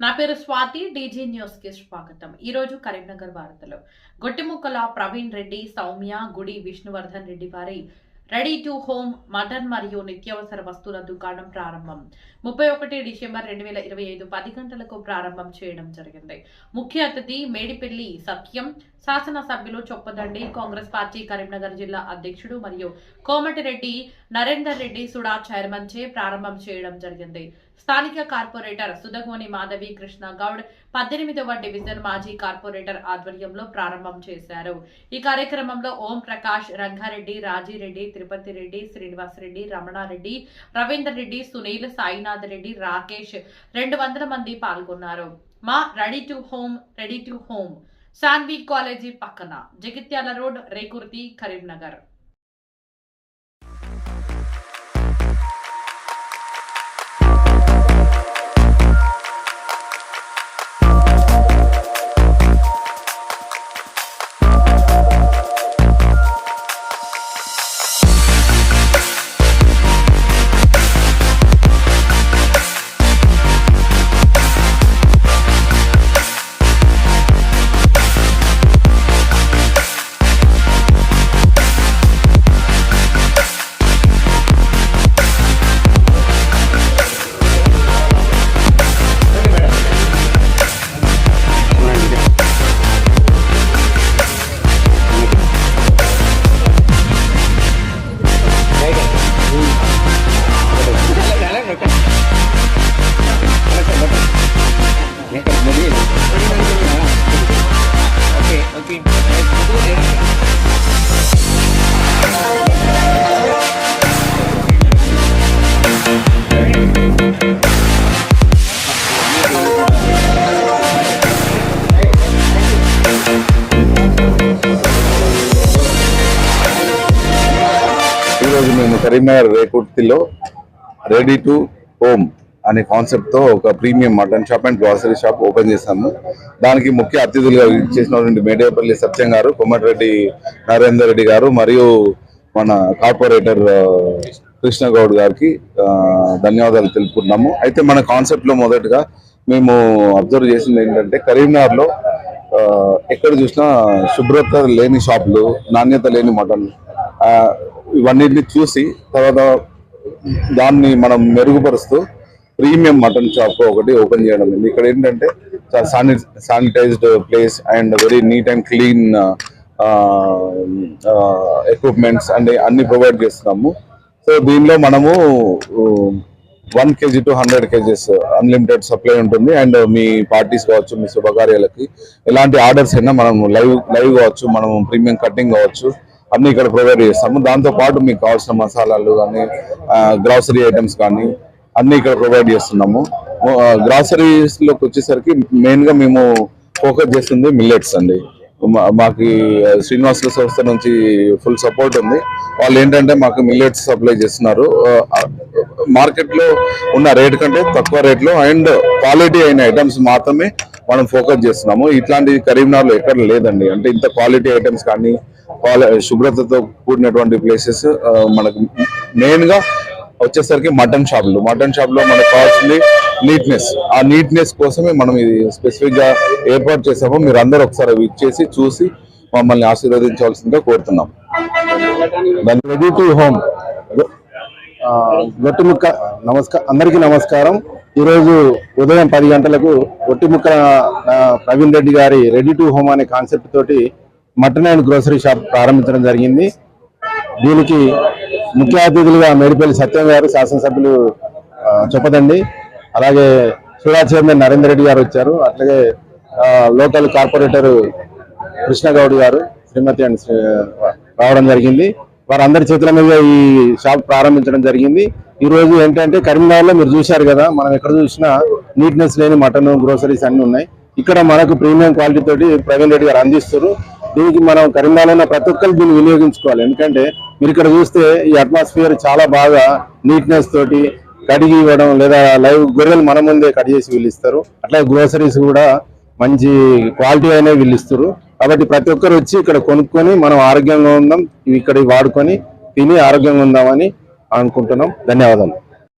నా పేరు Swathi. DG news కి స్వాగతం. ఈ రోజు కరీంనగర్ వార్తలు. గొట్టిముక్కల ప్రవీణ్ రెడ్డి, సౌమ్య, గుడి విష్ణువర్ధన్ రెడ్డి వారి రెడీ టు హోమ్ మటన్ మరియు నిత్యావసర వస్తువుల దుకాణం ప్రారంభం 31 డిసెంబర్ 2025 10 గంటలకు ప్రారంభం చేయడం జరిగింది. ముఖ్య అతిథి మేడిపల్లి సత్యం, శాసనసభ్యులు చొప్పదండి, కాంగ్రెస్ పార్టీ కరీంనగర్ జిల్లా అధ్యక్షుడు మరియు కోమటిరెడ్డి నరేందర్ రెడ్డి సుడా చైర్మన్ చే ప్రారంభం చేయడం జరిగింది. స్థానిక కార్పొరేటర్ సుధగోని మాధవి కృష్ణ గౌడ్ 18వ డివిజన్ మాజీ కార్పొరేటర్ ఆధ్వర్యంలో ప్రారంభం చేశారు. ఈ కార్యక్రమంలో ఓం ప్రకాష్, రంగారెడ్డి, రాజీరెడ్డి, తిరుపతి రెడ్డి, శ్రీనివాస్ రెడ్డి, రమణారెడ్డి, రవీందర్ రెడ్డి, సునీల్, సాయినాథ్ రెడ్డి, రాకేష్ 200 మంది పాల్గొన్నారు. మా ready to home Shanvi college పక్కన, జగిత్యాల రోడ్, రేకుర్తి, కరీంనగర్. మేము కరీంనగర్ రేకుర్తిలో రెడీ టు హోమ్ అనే కాన్సెప్ట్ తో ఒక premium mutton shop and grocery shop open చేశాము. దానికి ముఖ్య అతిథులుగా చేసినటువంటి మేడేపల్లి సత్యం గారు, కోమటిరెడ్డి నరేందర్ రెడ్డి గారు మరియు మన కార్పొరేటర్ కృష్ణ గౌడ్ గారికి ధన్యవాదాలు తెలుపుకున్నాము. అయితే మన కాన్సెప్ట్ లో మొదటగా మేము అబ్జర్వ్ చేసింది ఏంటంటే, కరీంనగర్ లో ఎక్కడ చూసినా శుభ్రత లేని షాపులు, నాణ్యత లేని మటన్, ఇవన్నిటిని చూసి తర్వాత దాన్ని మనం మెరుగుపరుస్తూ ప్రీమియం మటన్ షాప్ ఒకటి ఓపెన్ చేయడం. ఇక్కడ ఏంటంటే sanitized place and very neat and clean equipments and అన్ని ప్రొవైడ్ చేస్తున్నాము. సో దీనిలో మనము 1 kg to 100 kgs unlimited supply ఉంటుంది. అండ్ మీ పార్టీస్ కావచ్చు, మీ శుభకార్యాలకి ఎలాంటి ఆర్డర్స్ అయినా మనం లైవ్ కావచ్చు, మనం ప్రీమియం కటింగ్ కావచ్చు, అన్ని ఇక్కడ ప్రొవైడ్ చేస్తాము. దాంతో పాటు మీకు కావాల్సిన మసాలాలు కానీ, గ్రాసరీ ఐటమ్స్ కానీ అన్ని ఇక్కడ ప్రొవైడ్ చేస్తున్నాము. గ్రాసరీస్ లోకి వచ్చేసరికి మెయిన్ గా మేము ఫోకస్ చేస్తుంది మిల్లెట్స్ అండి. మాకు శ్రీనివాసుల సంస్థ నుంచి ఫుల్ సపోర్ట్ ఉంది. వాళ్ళు ఏంటంటే మాకు మిల్లెట్స్ సప్లై చేస్తున్నారు. మార్కెట్ లో ఉన్న రేట్ కంటే తక్కువ రేట్ లో అండ్ క్వాలిటీ అయిన ఐటమ్స్ మాత్రమే మనం ఫోకస్ చేస్తున్నాము. ఇట్లాంటి కరీంనగర్ లో ఎక్కడ లేదండి. అంటే ఇంత క్వాలిటీ ఐటమ్స్ కానీ, శుభ్రతతో కూడినటువంటి ప్లేసెస్ మనకు మెయిన్ గా వచ్చేసరికి మటన్ షాప్ లో మనకు కావాల్సింది నీట్నెస్. ఆ నీట్నెస్ కోసమే మనం ఇది స్పెసిఫిక్ గా ఏర్పాటు చేసాము. మీరు అందరూ ఒకసారి ఇచ్చేసి చూసి మమ్మల్ని ఆశీర్వదించవలసిందిగా కోరుతున్నాం. రెడీ టు హోమ్ గొట్టిముక్క అందరికీ నమస్కారం. ఈరోజు ఉదయం 10 గంటలకు గొట్టిముక్క ప్రవీణ్ రెడ్డి గారి రెడీ టు హోమ్ అనే కాన్సెప్ట్ తోటి మటన్ అండ్ గ్రోసరీ షాప్ ప్రారంభించడం జరిగింది. దీనికి ముఖ్య అతిథులుగా మేడిపల్లి సత్యం గారు, శాసనసభ్యులు చొప్పదండి, అలాగే సుడా చైర్మన్ నరేందర్ రెడ్డి గారు వచ్చారు. అట్లాగే లోకల్ కార్పొరేటర్ కృష్ణ గౌడ్ గారు, శ్రీమతి అండ్ రావడం జరిగింది. వారందరి చేతుల మీద ఈ షాప్ ప్రారంభించడం జరిగింది. ఈ రోజు ఏంటంటే, కరీంనగర్లో మీరు చూశారు కదా, మనం ఎక్కడ చూసినా నీట్నెస్ లేని మటన్, గ్రోసరీస్ అన్ని ఉన్నాయి. ఇక్కడ మనకు ప్రీమియం క్వాలిటీ తోటి ప్రవీణ్ రెడ్డి గారు అందిస్తారు. దీనికి మనం కరీంనగర్లో ఉన్న ప్రతి ఒక్కరు దీన్ని వినియోగించుకోవాలి. ఎందుకంటే మీరు ఇక్కడ చూస్తే ఈ అట్మాస్ఫియర్ చాలా బాగా నీట్నెస్ తోటి కడిగి ఇవ్వడం, లేదా లైవ్ గొర్రెలు మన ముందే కట్ చేసి వీళ్ళిస్తారు. అట్లాగే గ్రోసరీస్ కూడా మంచి క్వాలిటీ అయినా వీళ్ళిస్తారు. కాబట్టి ప్రతి ఒక్కరు వచ్చి ఇక్కడ కొనుక్కొని మనం ఆరోగ్యంగా ఉందాం, ఇక్కడ వాడుకొని తిని ఆరోగ్యంగా ఉందామని అనుకుంటున్నాం. ధన్యవాదాలు.